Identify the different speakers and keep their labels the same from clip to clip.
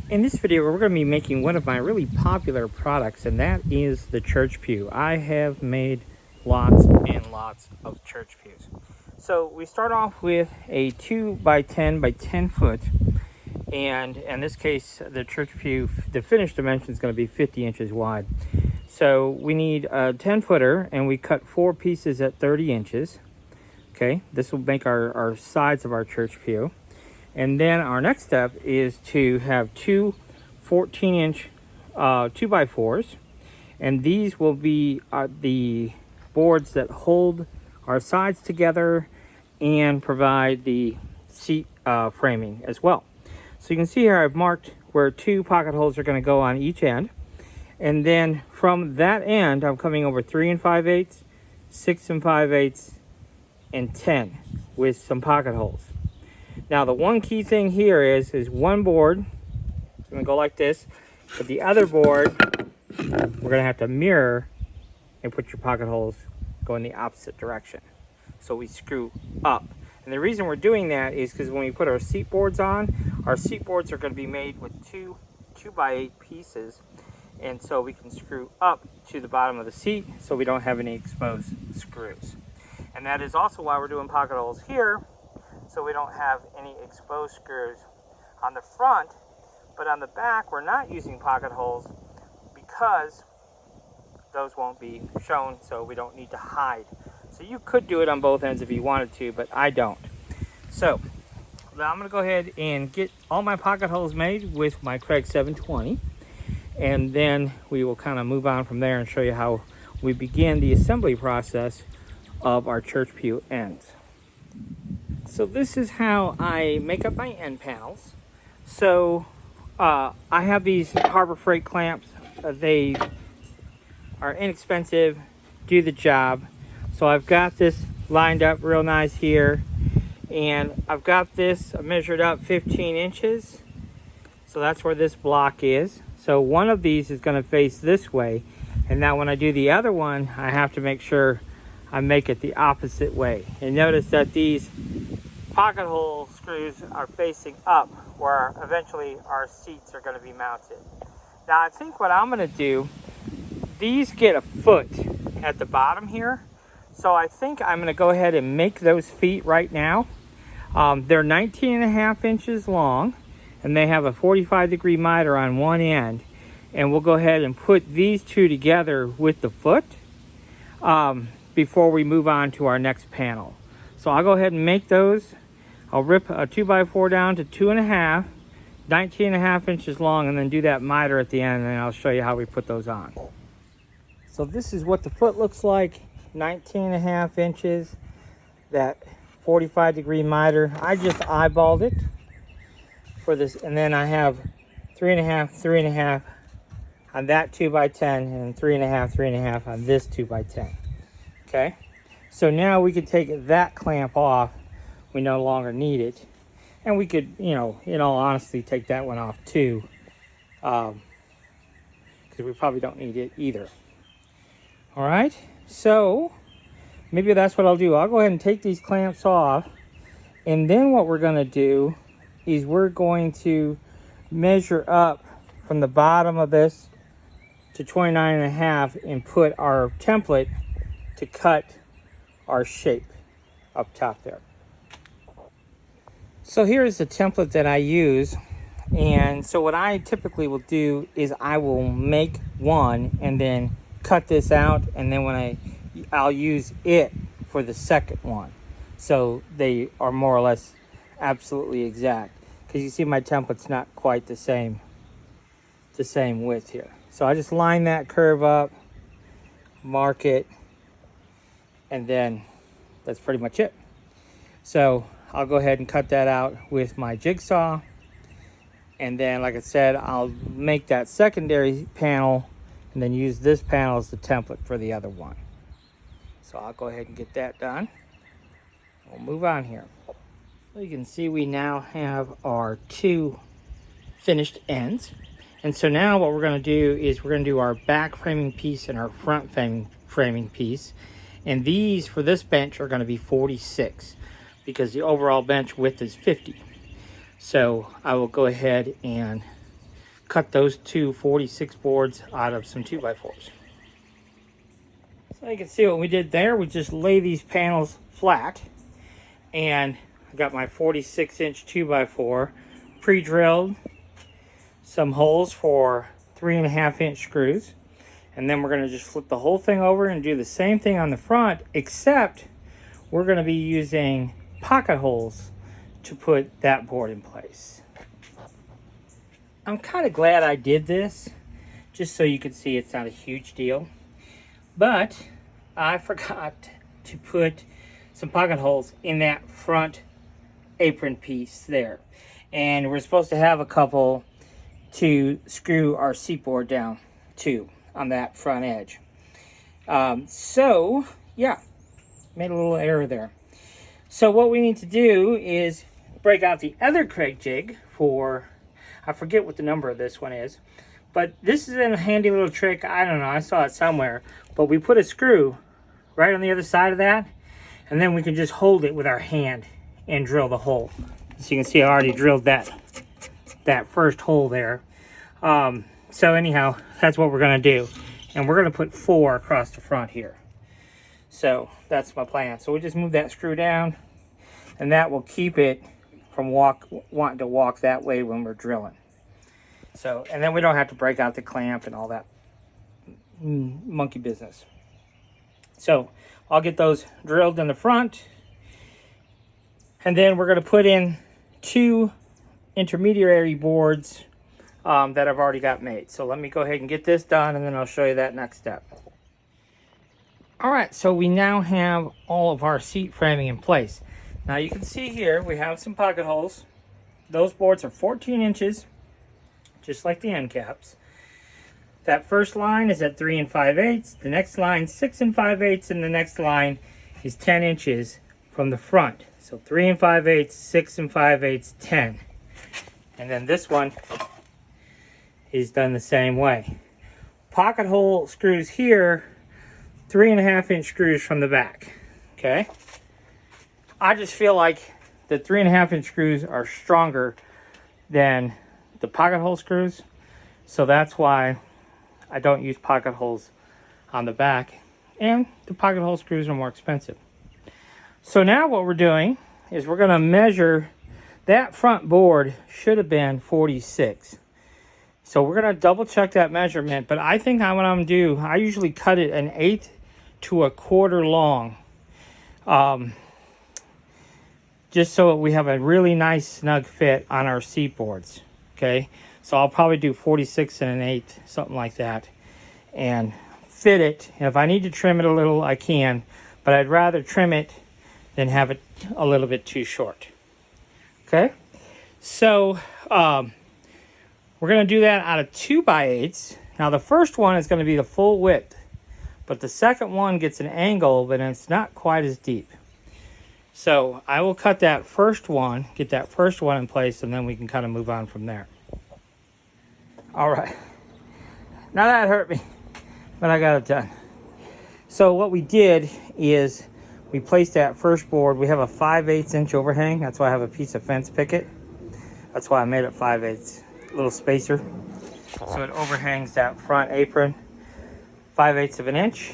Speaker 1: In this video, we're going to be making one of my really popular products, and that is the church pew. I have made lots and lots of church pews. So we start off with a 2 by 10 by 10 foot, and in this case, the church pew, the finished dimension is going to be 50 inches wide. So we need a 10 footer, and we cut 4 pieces at 30 inches. Okay, this will make our sides of our church pew. And then our next step is to have two 14-inch 2x4s. And these will be the boards that hold our sides together and provide the seat framing as well. So you can see here I've marked where 2 pocket holes are going to go on each end. And then from that end, I'm coming over 3 5/8, 6 5/8, and 10 with some pocket holes. Now the one key thing here is one board, it's going to go like this, but the other board, we're going to have to mirror and put your pocket holes go in the opposite direction. So we screw up. And the reason we're doing that is because when we put our seat boards on, our seat boards are going to be made with two 2x8 pieces. And so we can screw up to the bottom of the seat so we don't have any exposed screws. And that is also why we're doing pocket holes here, so we don't have any exposed screws on the front. But on the back, we're not using pocket holes because those won't be shown, so we don't need to hide. So you could do it on both ends if you wanted to, but I don't. So now I'm going to go ahead and get all my pocket holes made with my Craig 720. And then we will kind of move on from there and show you how we begin the assembly process of our church pew ends. So this is how I make up my end panels. So I have these Harbor Freight clamps. They are inexpensive, do the job. So I've got this lined up real nice here. And I've got this measured up 15 inches. So that's where this block is. So one of these is going to face this way. And now when I do the other one, I have to make sure I make it the opposite way. And notice that these pocket hole screws are facing up, where eventually our seats are going to be mounted. Now I think what I'm going to do, these get a foot at the bottom here. So I think I'm going to go ahead and make those feet right now. They're 19.5 inches long, and they have a 45-degree miter on one end. And we'll go ahead and put these two together with the foot before we move on to our next panel. So I'll go ahead and make those. I'll rip a 2x4 down to 2.5, 19.5 inches long, and then do that miter at the end, and I'll show you how we put those on. So this is what the foot looks like, 19.5 inches, that 45-degree miter. I just eyeballed it for this, and then I have 3.5, 3.5 on that 2x10, and 3.5, 3.5 on this 2x10. Okay, so now we could take that clamp off. We no longer need it, and we could, in all honesty, take that one off too, because we probably don't need it either. All right, so maybe that's what I'll do. I'll go ahead and take these clamps off, and then what we're going to do is we're going to measure up from the bottom of this to 29.5 and put our template to cut our shape up top there. So here's the template that I use. And so what I typically will do is I will make one and then cut this out, and then I'll use it for the second one. So they are more or less absolutely exact. Because you see my template's not quite the same width here. So I just line that curve up, mark it, and then that's pretty much it. So I'll go ahead and cut that out with my jigsaw. And then, like I said, I'll make that secondary panel and then use this panel as the template for the other one. So I'll go ahead and get that done. We'll move on here. So you can see we now have our 2 finished ends. And so now what we're going to do is we're going to do our back framing piece and our front framing piece. And these for this bench are going to be 46 because the overall bench width is 50. So I will go ahead and cut those two 46 boards out of some 2x4s. So you can see what we did there. We just lay these panels flat, and I got my 46-inch 2x4 pre-drilled, some holes for 3.5-inch screws, and then we're going to just flip the whole thing over and do the same thing on the front, except we're going to be using pocket holes to put that board in place. I'm kind of glad I did this, just so you can see it's not a huge deal. But I forgot to put some pocket holes in that front apron piece there. And we're supposed to have a couple to screw our seat board down to on that front edge. So, yeah, made a little error there. So what we need to do is break out the other Craig jig for, I forget what the number of this one is, but this is a handy little trick. I don't know, I saw it somewhere, but we put a screw right on the other side of that, and then we can just hold it with our hand and drill the hole. So you can see I already drilled that first hole there. So anyhow, that's what we're gonna do. And we're gonna put 4 across the front here. So that's my plan. So we just move that screw down, and that will keep it from wanting to walk that way when we're drilling. So, and then we don't have to break out the clamp and all that monkey business. So I'll get those drilled in the front, and then we're gonna put in 2 intermediary boards that I've already got made. So let me go ahead and get this done, and then I'll show you that next step. All right, so we now have all of our seat framing in place. Now you can see here we have some pocket holes. Those boards are 14 inches, just like the end caps. That first line is at 3 5/8, the next line 6 5/8, and the next line is 10 inches from the front. So 3 5/8, 6 5/8, 10. And then this one is done the same way. Pocket hole screws here, 3.5-inch screws from the back. Okay. I just feel like the 3.5-inch screws are stronger than the pocket hole screws, so that's why I don't use pocket holes on the back, and the pocket hole screws are more expensive. So now what we're doing is we're going to measure. That front board should have been 46. So we're going to double check that measurement, but I think what I'm going to do, I usually cut it 1/8 to 1/4 long, just so we have a really nice snug fit on our seat boards. Okay, so I'll probably do 46 1/8, something like that, and fit it. And if I need to trim it a little, I can, but I'd rather trim it than have it a little bit too short. Okay, so we're going to do that out of 2 8/8. Now the first one is going to be the full width, but the second one gets an angle, but it's not quite as deep. So I will cut that first one, get that first one in place, and then we can kind of move on from there. All right, now that hurt me, but I got it done. So what we did is we placed that first board. We have a 5/8-inch overhang. That's why I have a piece of fence picket. That's why I made it 5/8, little spacer. So it overhangs that front apron 5/8 of an inch.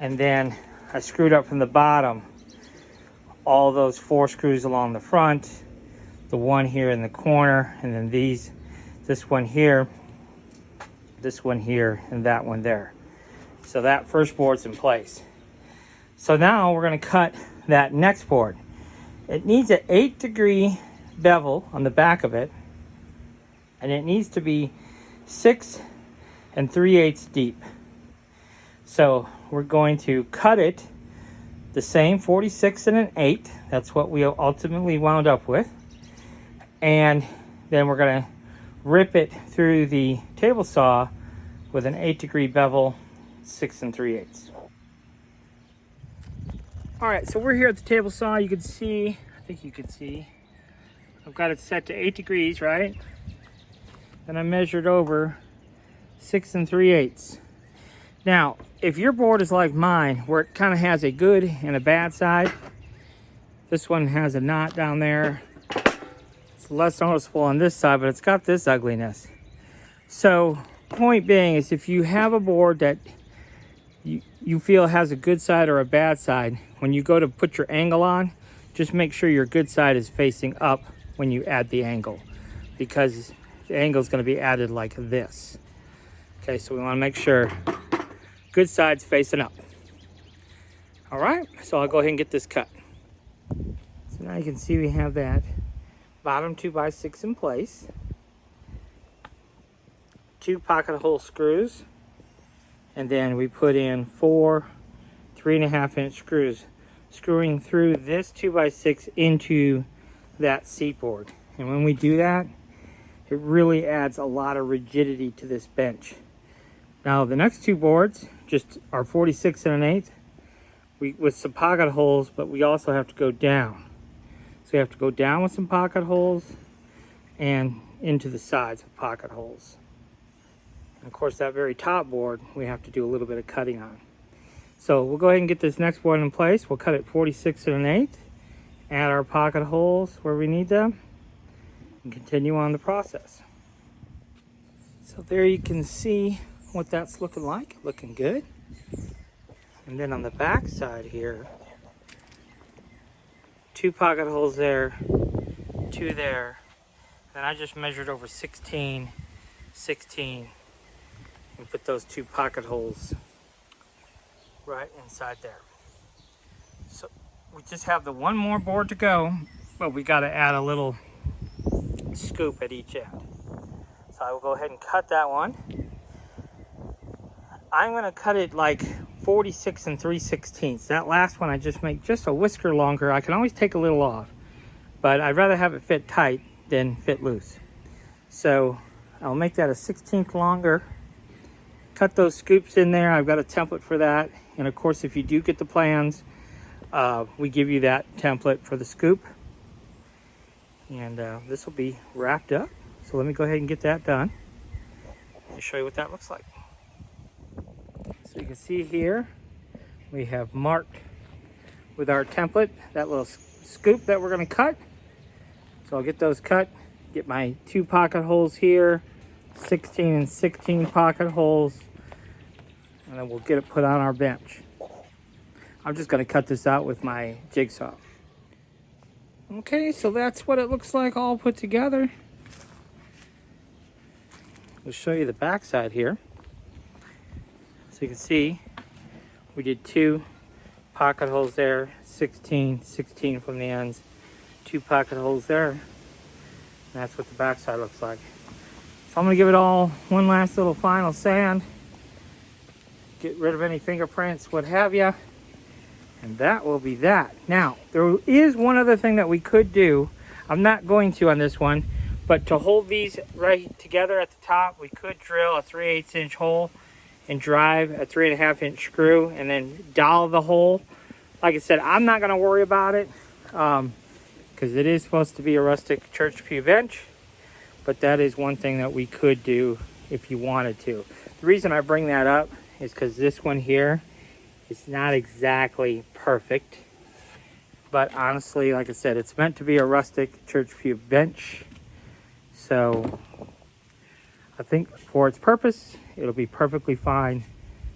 Speaker 1: And then I screwed up from the bottom all those 4 screws along the front, the one here in the corner, and then this one here, and that one there. So that first board's in place. So now we're going to cut that next board. It needs an 8-degree bevel on the back of it, and it needs to be 6 3/8 deep. So we're going to cut it the same 46 1/8. That's what we ultimately wound up with. And then we're going to rip it through the table saw with an 8-degree bevel, 6 3/8. All right, so we're here at the table saw. You can see, I think you can see, I've got it set to 8 degrees, right? Then I measured over 6 3/8. Now, if your board is like mine, where it kind of has a good and a bad side, this one has a knot down there. It's less noticeable on this side, but it's got this ugliness. So point being is if you have a board that you feel has a good side or a bad side, when you go to put your angle on, just make sure your good side is facing up when you add the angle, because the angle is going to be added like this. Okay, so we want to make sure good side's facing up. All right, so I'll go ahead and get this cut. So now you can see we have that bottom 2x6 in place. 2 pocket hole screws. And then we put in 4 3.5-inch screws, screwing through this 2x6 into that seat board. And when we do that, it really adds a lot of rigidity to this bench. Now the next 2 boards just are 46 1/8 with some pocket holes, but we also have to go down. So we have to go down with some pocket holes and into the sides with pocket holes. And of course, that very top board, we have to do a little bit of cutting on. So we'll go ahead and get this next board in place. We'll cut it 46 1/8, add our pocket holes where we need them, and continue on the process. So there you can see what that's looking like, looking good. And then on the back side here, 2 pocket holes there, 2 there. And I just measured over 16, 16. And put those 2 pocket holes right inside there. So we just have the one more board to go, but we got to add a little scoop at each end. So I will go ahead and cut that one. I'm going to cut it like 46 3/16. That last one I just make just a whisker longer. I can always take a little off, but I'd rather have it fit tight than fit loose. So I'll make that a 1/16 longer. Cut those scoops in there. I've got a template for that. And of course, if you do get the plans, we give you that template for the scoop. And this will be wrapped up. So let me go ahead and get that done and show you what that looks like. So you can see here, we have marked with our template that little scoop that we're going to cut. So I'll get those cut, get my 2 pocket holes here, 16 and 16 pocket holes, and then we'll get it put on our bench. I'm just going to cut this out with my jigsaw. Okay, so that's what it looks like all put together. We'll show you the back side here. So you can see we did 2 pocket holes there, 16, 16 from the ends, 2 pocket holes there. And that's what the back side looks like. So I'm going to give it all one last little final sand, get rid of any fingerprints, what have you, and that will be that. Now, there is one other thing that we could do. I'm not going to on this one, but to hold these right together at the top, we could drill a 3/8-inch hole and drive a 3.5-inch screw and then dowel the hole. Like I said, I'm not going to worry about it because it is supposed to be a rustic church pew bench. But that is one thing that we could do if you wanted to. The reason I bring that up is because this one here is not exactly perfect. But honestly, like I said, it's meant to be a rustic church pew bench. So I think for its purpose, it'll be perfectly fine.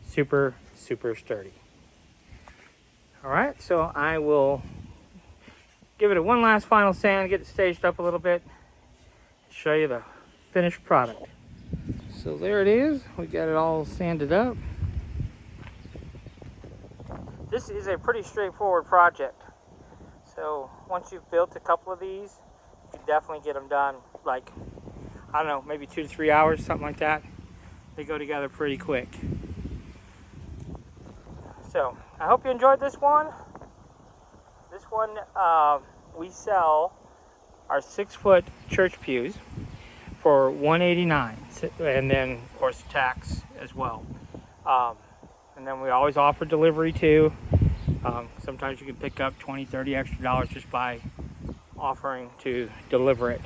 Speaker 1: Super, super sturdy. All right, so I will give it one last final sand, get it staged up a little bit, show you the finished product. So there it is. We got it all sanded up. This is a pretty straightforward project. So once you've built a couple of these, you can definitely get them done like, I don't know, maybe 2 to 3 hours, something like that. They go together pretty quick. So I hope you enjoyed this one. This one, we sell our 6-foot church pews for $189, and then of course tax as well. And then we always offer delivery too. Sometimes you can pick up $20, $30 extra just by offering to deliver it.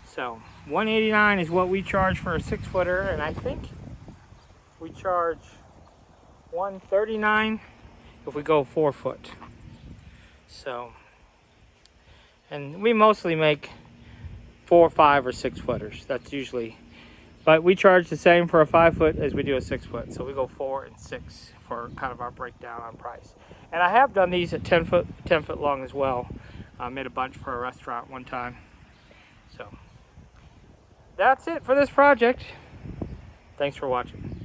Speaker 1: So $189 is what we charge for a 6-footer, and I think we charge $139 if we go 4-foot. So, and we mostly make 4, 5, or 6 footers. That's usually But we charge the same for a 5 foot as we do a 6 foot. So we go 4 and 6 for kind of our breakdown on price. And I have done these at 10 foot long as well. I made a bunch for a restaurant one time. So that's it for this project. Thanks for watching.